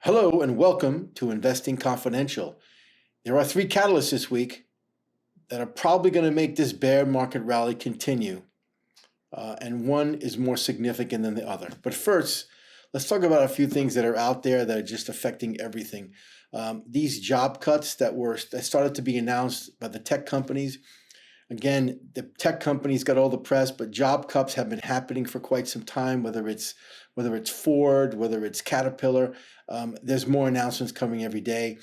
Hello and welcome to Investing Confidential. There are three catalysts this week that are probably going to make this bear market rally continue, and one is more significant than the other. But first, let's talk about a few things that are out there that are just affecting everything. These job cuts that started to be announced by the tech companies. Again, the tech companies got all the press, but job cuts have been happening for quite some time, whether it's Ford, whether it's Caterpillar. There's more announcements coming every day.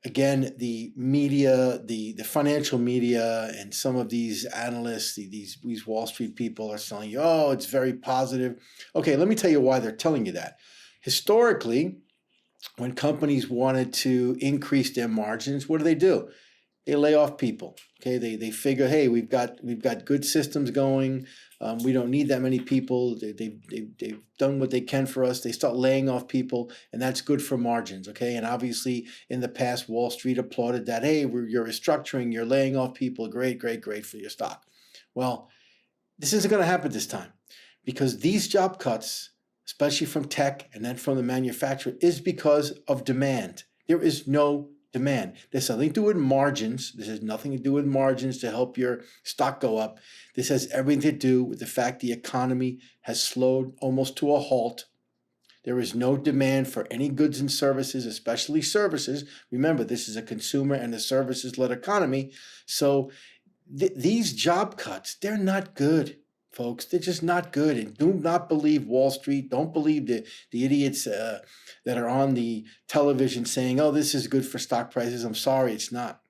Again, the media, the financial media, and some of these analysts, these Wall Street people are telling you, oh, it's very positive. Okay, let me tell you why they're telling you that. Historically, when companies wanted to increase their margins, what do? They lay off people. Okay, they figure, hey, we've got good systems going. We don't need that many people. They've done what they can for us. They start laying off people, and that's good for margins. Okay, and obviously in the past, Wall Street applauded that. Hey, you're restructuring, you're laying off people. Great for your stock. Well, this isn't going to happen this time because these job cuts, especially from tech and then from the manufacturer, is because of demand. There is no demand. There's something to do with margins. This has nothing to do with margins to help your stock go up. This has everything to do with the fact the economy has slowed almost to a halt. There is no demand for any goods and services, especially services. Remember, this is a consumer and a services-led economy. So these job cuts, they're not good, folks. They're just not good. And do not believe Wall Street. Don't believe the idiots that are on the television saying, oh, this is good for stock prices. I'm sorry, it's not.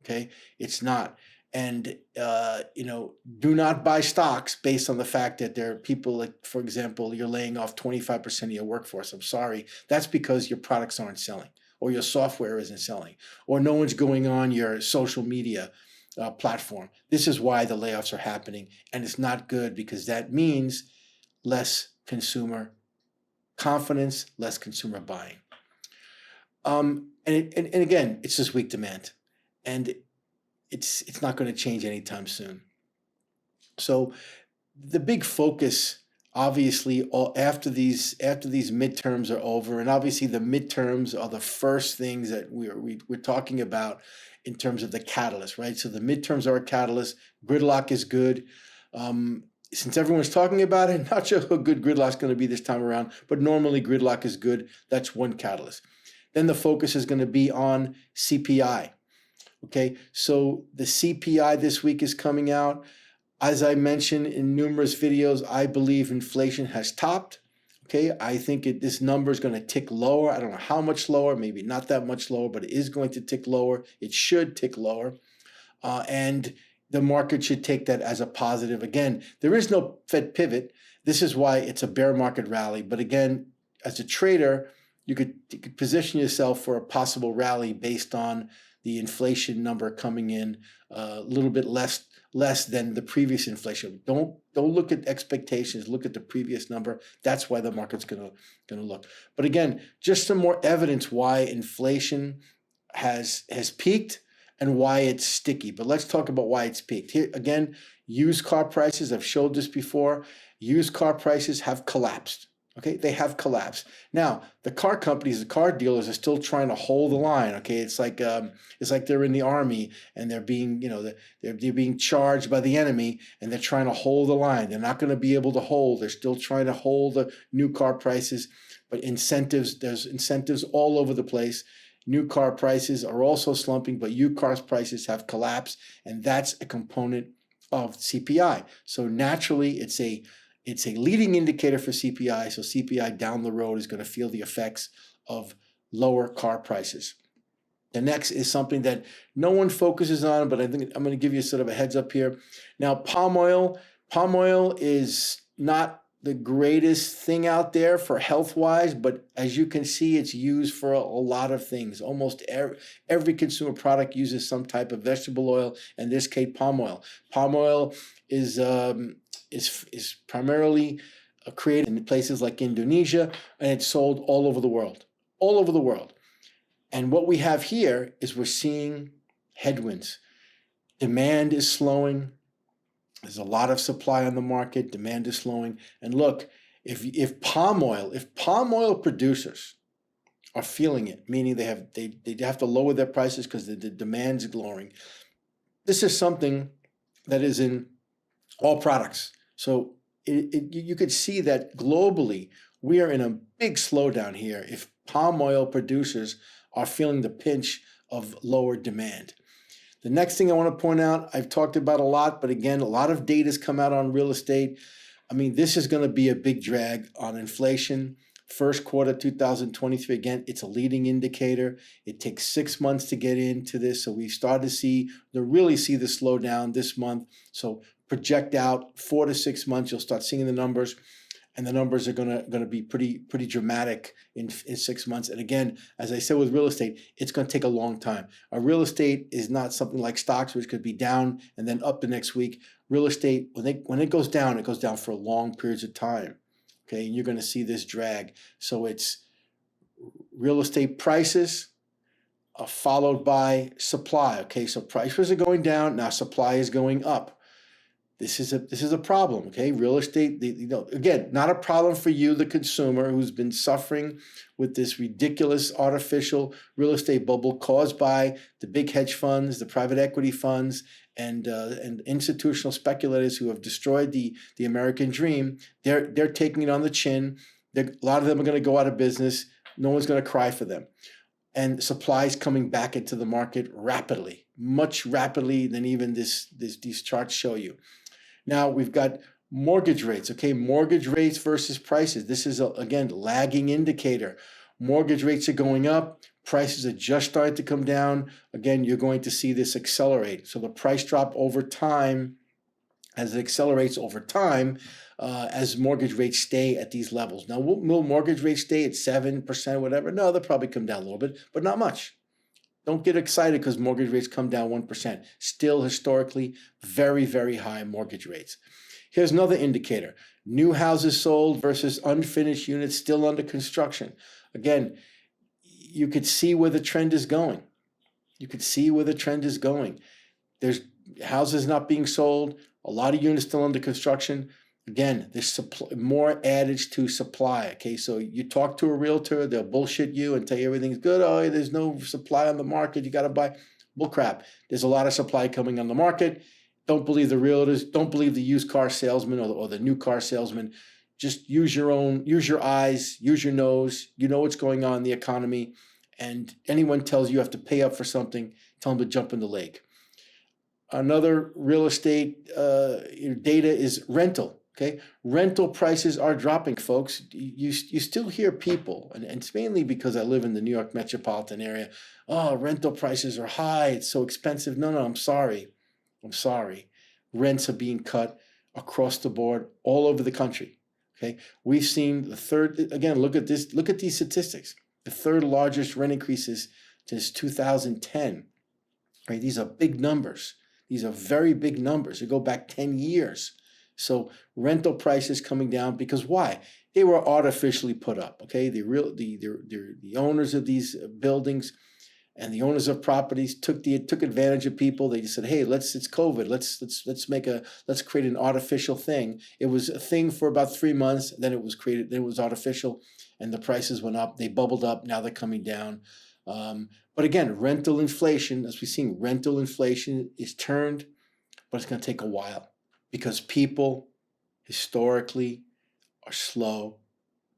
Okay, it's not. And, do not buy stocks based on the fact that there are people like, for example, you're laying off 25% of your workforce. I'm sorry. That's because your products aren't selling or your software isn't selling or no one's going on your social media platform. This is why the layoffs are happening, and it's not good because that means less consumer confidence, less consumer buying. And again, it's just weak demand, and it's not going to change anytime soon. So the big focus, obviously, after these midterms are over, and obviously the midterms are the first things that we're talking about in terms of the catalyst, right? So the midterms are a catalyst. Gridlock is good. Since everyone's talking about it, not sure how good gridlock's going to be this time around, but normally gridlock is good. That's one catalyst. Then the focus is going to be on CPI. Okay, so the CPI this week is coming out. As I mentioned in numerous videos, I believe inflation has topped. Okay, I think this number is going to tick lower. I don't know how much lower, maybe not that much lower, but it is going to tick lower. It should tick lower. And the market should take that as a positive. Again, there is no Fed pivot. This is why it's a bear market rally. But again, as a trader, you could position yourself for a possible rally based on the inflation number coming in a little bit less than the previous inflation. Don't look at expectations. Look at the previous number. That's why the market's gonna look. But again, just some more evidence why inflation has peaked and why it's sticky. But let's talk about why it's peaked. Here again, used car prices. I've showed this before. Used car prices have collapsed. Okay, they have collapsed. Now, the car companies, the car dealers are still trying to hold the line. Okay, it's like they're in the army and they're being, they're being charged by the enemy and they're trying to hold the line. They're not going to be able to hold. They're still trying to hold the new car prices, but there's incentives all over the place. New car prices are also slumping, but used car prices have collapsed, and that's a component of CPI. So naturally, it's a leading indicator for CPI, so CPI down the road is going to feel the effects of lower car prices. The next is something that no one focuses on, but I think I'm going to give you sort of a heads up here. Now, palm oil is not the greatest thing out there for health-wise, but as you can see, it's used for a lot of things. Almost every consumer product uses some type of vegetable oil, in this case, palm oil. Palm oil is primarily created in places like Indonesia, and it's sold all over the world. And what we have here is we're seeing headwinds. Demand is slowing. There's a lot of supply on the market. Demand is slowing. And look, if palm oil producers are feeling it, meaning they have to lower their prices because the demand's lowering. This is something that is in all products. So you could see that globally, we are in a big slowdown here if palm oil producers are feeling the pinch of lower demand. The next thing I want to point out, I've talked about a lot, but again, a lot of data has come out on real estate. I mean, this is going to be a big drag on inflation. First quarter 2023, again, it's a leading indicator. It takes 6 months to get into this. So we started to really see the slowdown this month. So project out 4 to 6 months, you'll start seeing the numbers. And the numbers are gonna be pretty dramatic in 6 months. And again, as I said with real estate, it's gonna take a long time. Real estate is not something like stocks, which could be down and then up the next week. Real estate, when it goes down for long periods of time. Okay, and you're gonna see this drag. So it's real estate prices followed by supply. Okay, so prices are going down, now supply is going up. This is a problem, okay? Real estate, again, not a problem for you, the consumer, who's been suffering with this ridiculous artificial real estate bubble caused by the big hedge funds, the private equity funds, and institutional speculators who have destroyed the American dream. They're taking it on the chin. A lot of them are going to go out of business. No one's going to cry for them. And supply is coming back into the market rapidly, much rapidly than even these charts show you. Now we've got mortgage rates, okay? Mortgage rates versus prices. This is, again, lagging indicator. Mortgage rates are going up. Prices are just starting to come down. Again, you're going to see this accelerate. So the price drop over time, as it accelerates over time, as mortgage rates stay at these levels. Now, will mortgage rates stay at 7%, whatever? No, they'll probably come down a little bit, but not much. Don't get excited because mortgage rates come down 1%. Still historically very, very high mortgage rates. Here's another indicator. New houses sold versus unfinished units still under construction. Again, you could see where the trend is going. There's houses not being sold, a lot of units still under construction. Again, there's more adage to supply, okay? So you talk to a realtor, they'll bullshit you and tell you everything's good. Oh, there's no supply on the market, you got to buy. Bull crap. There's a lot of supply coming on the market. Don't believe the realtors. Don't believe the used car salesman or the new car salesman. Just use your eyes, use your nose. You know what's going on in the economy. And anyone tells you have to pay up for something, tell them to jump in the lake. Another real estate data is rental. Okay, rental prices are dropping, folks. You still hear people, and it's mainly because I live in the New York metropolitan area. Oh, rental prices are high. It's so expensive. No, I'm sorry. Rents are being cut across the board all over the country. Okay, we've seen look at this. Look at these statistics. The third largest rent increases since 2010. Right, these are big numbers. These are very big numbers. You go back 10 years. So rental prices coming down because why? They were artificially put up. Okay, the owners of these buildings and the owners of properties took advantage of people. They just said, hey, it's COVID. Let's create an artificial thing. It was a thing for about 3 months. Then it was created. Then it was artificial, and the prices went up. They bubbled up. Now they're coming down. But again, rental inflation, as we've seen, rental inflation is turned, but it's going to take a while. Because people historically are slow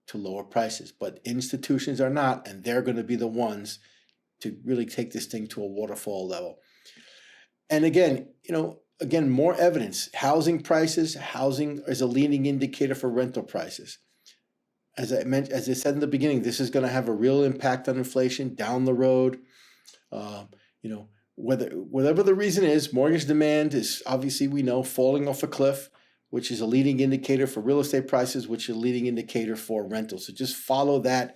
to lower prices, but institutions are not, and they're going to be the ones to really take this thing to a waterfall level. And again, more evidence. Housing is a leading indicator for rental prices. As I said in the beginning, this is going to have a real impact on inflation down the road. Whatever the reason is, mortgage demand is obviously, we know, falling off a cliff, which is a leading indicator for real estate prices, which is a leading indicator for rentals. So just follow that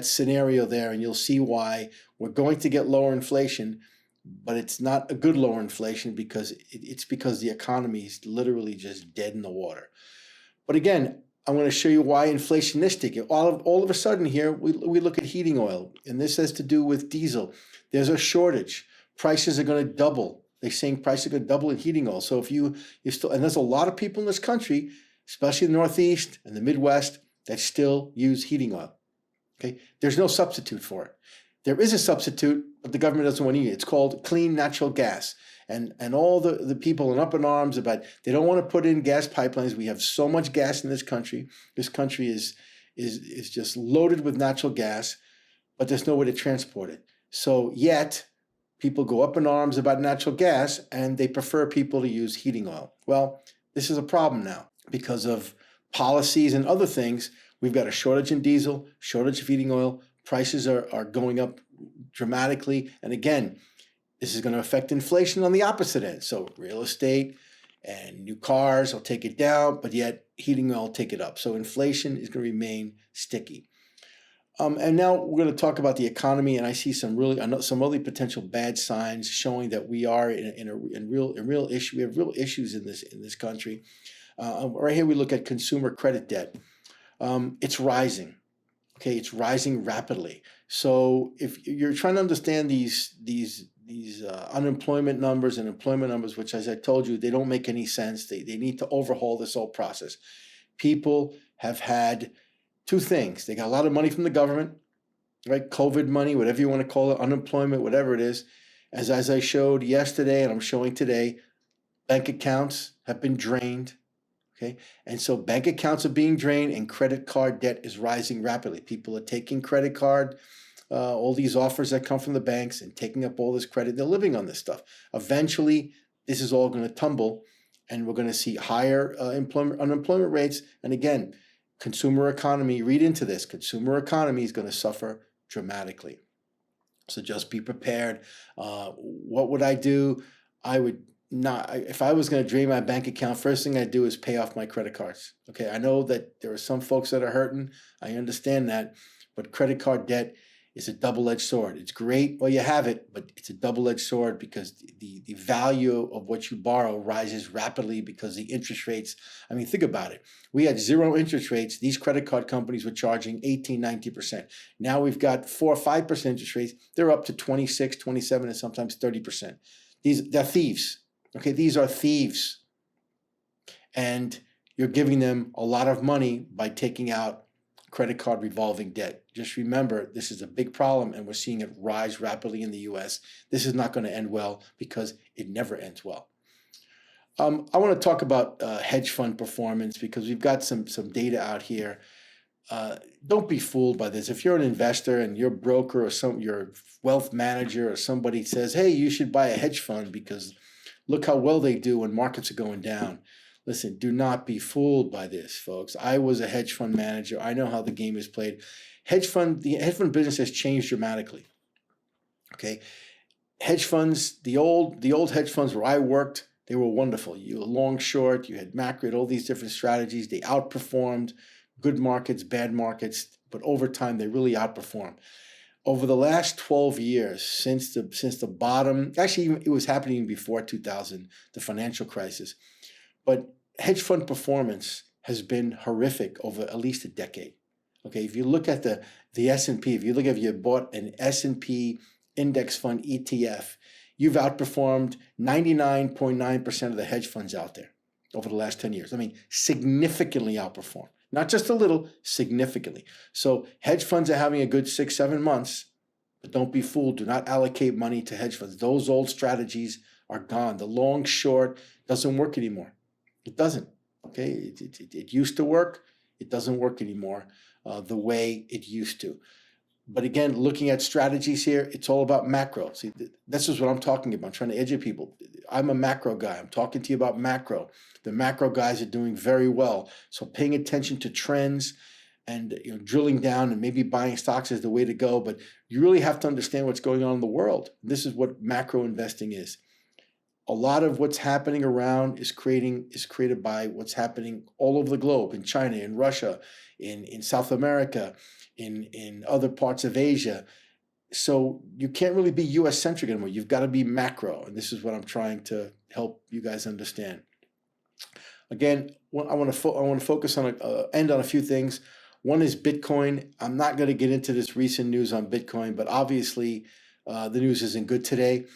scenario there, and you'll see why we're going to get lower inflation, but it's not a good lower inflation because the economy is literally just dead in the water. But again, I want to show you why inflationistic. All of a sudden here, we look at heating oil, and this has to do with diesel. There's a shortage. Prices are going to double. They're saying prices are going to double in heating oil. So if you still, and there's a lot of people in this country, especially the Northeast and the Midwest, that still use heating oil. Okay, there's no substitute for it. There is a substitute, but the government doesn't want to use it. It's called clean natural gas. And all the people are up in arms about they don't want to put in gas pipelines. We have so much gas in this country. This country is just loaded with natural gas, but there's no way to transport it. So yet people go up in arms about natural gas and they prefer people to use heating oil. Well, this is a problem now because of policies and other things. We've got a shortage in diesel, shortage of heating oil. Prices are going up dramatically. And again, this is going to affect inflation on the opposite end. So real estate and new cars will take it down, but yet heating oil will take it up. So inflation is going to remain sticky. And now we're going to talk about the economy, and I see some really potential bad signs showing that we are in real issue. We have real issues in this country. Right here we look at consumer credit debt. It's rising. Okay, it's rising rapidly. So if you're trying to understand these unemployment numbers and employment numbers, which, as I told you, they don't make any sense. They need to overhaul this whole process. People have had two things. They got a lot of money from the government, right? COVID money, whatever you want to call it, unemployment, whatever it is. As I showed yesterday and I'm showing today, bank accounts have been drained. Okay, and so bank accounts are being drained and credit card debt is rising rapidly. People are taking credit card, all these offers that come from the banks and taking up all this credit. They're living on this stuff. Eventually, this is all going to tumble and we're going to see higher unemployment rates. And again, consumer economy, read into this, consumer economy is going to suffer dramatically. So just be prepared. What would I do? I would not, if I was going to drain my bank account, first thing I'd do is pay off my credit cards. Okay, I know that there are some folks that are hurting. I understand that, but credit card debt is a double-edged sword. It's great while you have it, but it's a double-edged sword because the value of what you borrow rises rapidly because the interest rates, I mean, think about it. We had zero interest rates. These credit card companies were charging 18, 19%. Now we've got 4 or 5% interest rates. They're up to 26, 27, and sometimes 30%. They're thieves. Okay, these are thieves. And you're giving them a lot of money by taking out credit card revolving debt. Just remember, this is a big problem and we're seeing it rise rapidly in the US. This is not going to end well because it never ends well. I want to talk about hedge fund performance because we've got some data out here. Don't be fooled by this. If you're an investor and your broker or your wealth manager or somebody says, hey, you should buy a hedge fund because look how well they do when markets are going down. Listen, do not be fooled by this, folks. I was a hedge fund manager. I know how the game is played. The hedge fund business has changed dramatically. Okay, hedge funds, the old hedge funds where I worked, they were wonderful. You were long, short, you had macro, all these different strategies. They outperformed good markets, bad markets, but over time they really outperformed. Over the last 12 years, since the bottom, actually it was happening before 2000, the financial crisis, but hedge fund performance has been horrific over at least a decade. Okay, if you look at the S&P, if you bought an S&P index fund ETF, you've outperformed 99.9% of the hedge funds out there over the last 10 years. I mean, significantly outperformed. Not just a little, significantly. So hedge funds are having a good 6-7 months, but don't be fooled. Do not allocate money to hedge funds. Those old strategies are gone. The long short doesn't work anymore. It doesn't. Okay, it used to work. It doesn't work anymore the way it used to. But again, looking at strategies here, it's all about macro. See, this is what I'm talking about. I'm trying to educate people. I'm a macro guy. I'm talking to you about macro. The macro guys are doing very well. So paying attention to trends and drilling down and maybe buying stocks is the way to go. But you really have to understand what's going on in the world. This is what macro investing is. A lot of what's happening around is created by what's happening all over the globe, in China, in Russia, in South America, in other parts of Asia. So you can't really be US centric anymore. You've got to be macro. And this is what I'm trying to help you guys understand. Again, I want to focus on end on a few things. One is Bitcoin. I'm not going to get into this recent news on Bitcoin, but obviously the news isn't good today.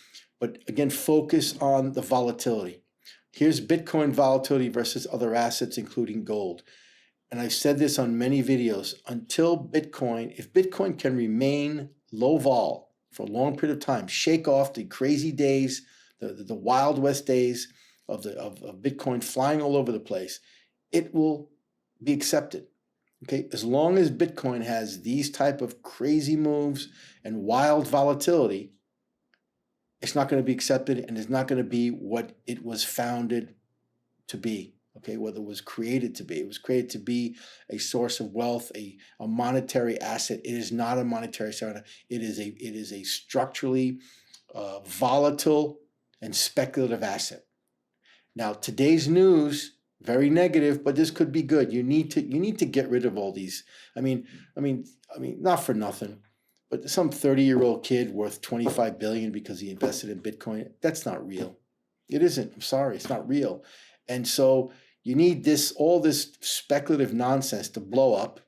But again, focus on the volatility. Here's Bitcoin volatility versus other assets, including gold. and I've said this on many videos, until Bitcoin, if Bitcoin can remain low vol for a long period of time, shake off the crazy days, the Wild West days of Bitcoin flying all over the place, it will be accepted. Okay, as long as Bitcoin has these type of crazy moves and wild volatility, it's not going to be accepted, and it's not going to be what it was founded to be. Okay, what it was created to be. It was created to be a source of wealth, a monetary asset. It is not a monetary asset. It is a structurally volatile and speculative asset. Now, today's news, very negative, but this could be good. You need to get rid of all these. I mean, not for nothing, but some 30-year-old kid worth $25 billion because he invested in Bitcoin, that's not real. It isn't. I'm sorry, it's not real. And so you need all this speculative nonsense to blow up.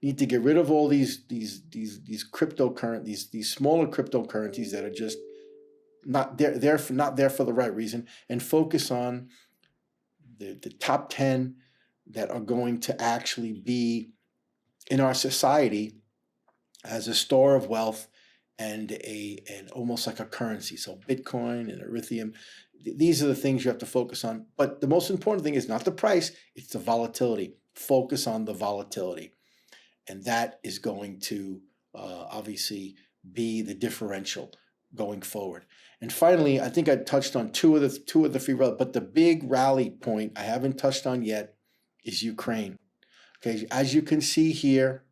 You need to get rid of all these cryptocurrencies, these smaller cryptocurrencies that are just not there for the right reason, and focus on the top 10 that are going to actually be in our society as a store of wealth and almost like a currency. So Bitcoin and Ethereum, these are the things you have to focus on. But the most important thing is not the price, it's the volatility. Focus on the volatility. And that is going to obviously be the differential going forward. And finally, I think I touched on two of the three, but the big rally point I haven't touched on yet is Ukraine. Okay, as you can see here,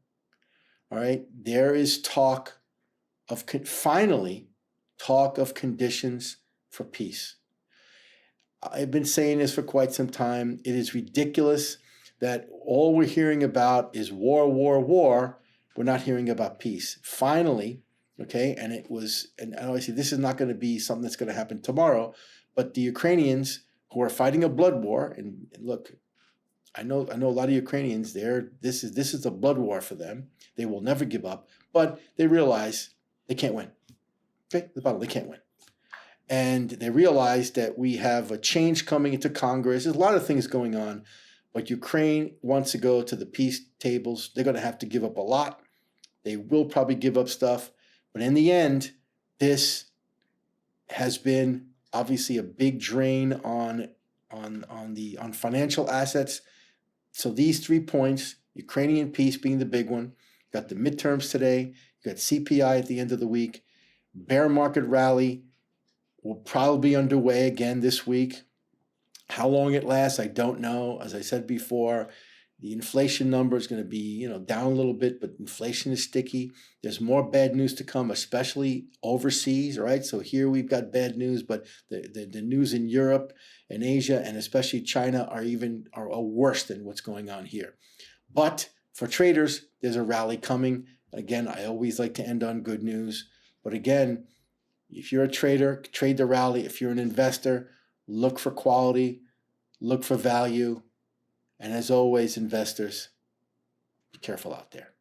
all right, there is talk of conditions for peace. I've been saying this for quite some time. It is ridiculous that all we're hearing about is war, war, war. We're not hearing about peace. Finally, okay, and obviously this is not going to be something that's going to happen tomorrow, but the Ukrainians who are fighting a blood war, and look, I know a lot of Ukrainians, this is a blood war for them. They will never give up, but they realize they can't win. Okay, the bottom, they can't win. And they realize that we have a change coming into Congress. There's a lot of things going on, but Ukraine wants to go to the peace tables. They're going to have to give up a lot. They will probably give up stuff, but in the end, this has been obviously a big drain on financial assets. So these 3 points, Ukrainian peace being the big one, you got the midterms today, you got CPI at the end of the week, bear market rally will probably be underway again this week. How long it lasts, I don't know. As I said before, the inflation number is going to be, down a little bit, but inflation is sticky. There's more bad news to come, especially overseas, right? So here we've got bad news, but the news in Europe and Asia and especially China are worse than what's going on here. But for traders, there's a rally coming. Again, I always like to end on good news. But again, if you're a trader, trade the rally. If you're an investor, look for quality, look for value. And as always, investors, be careful out there.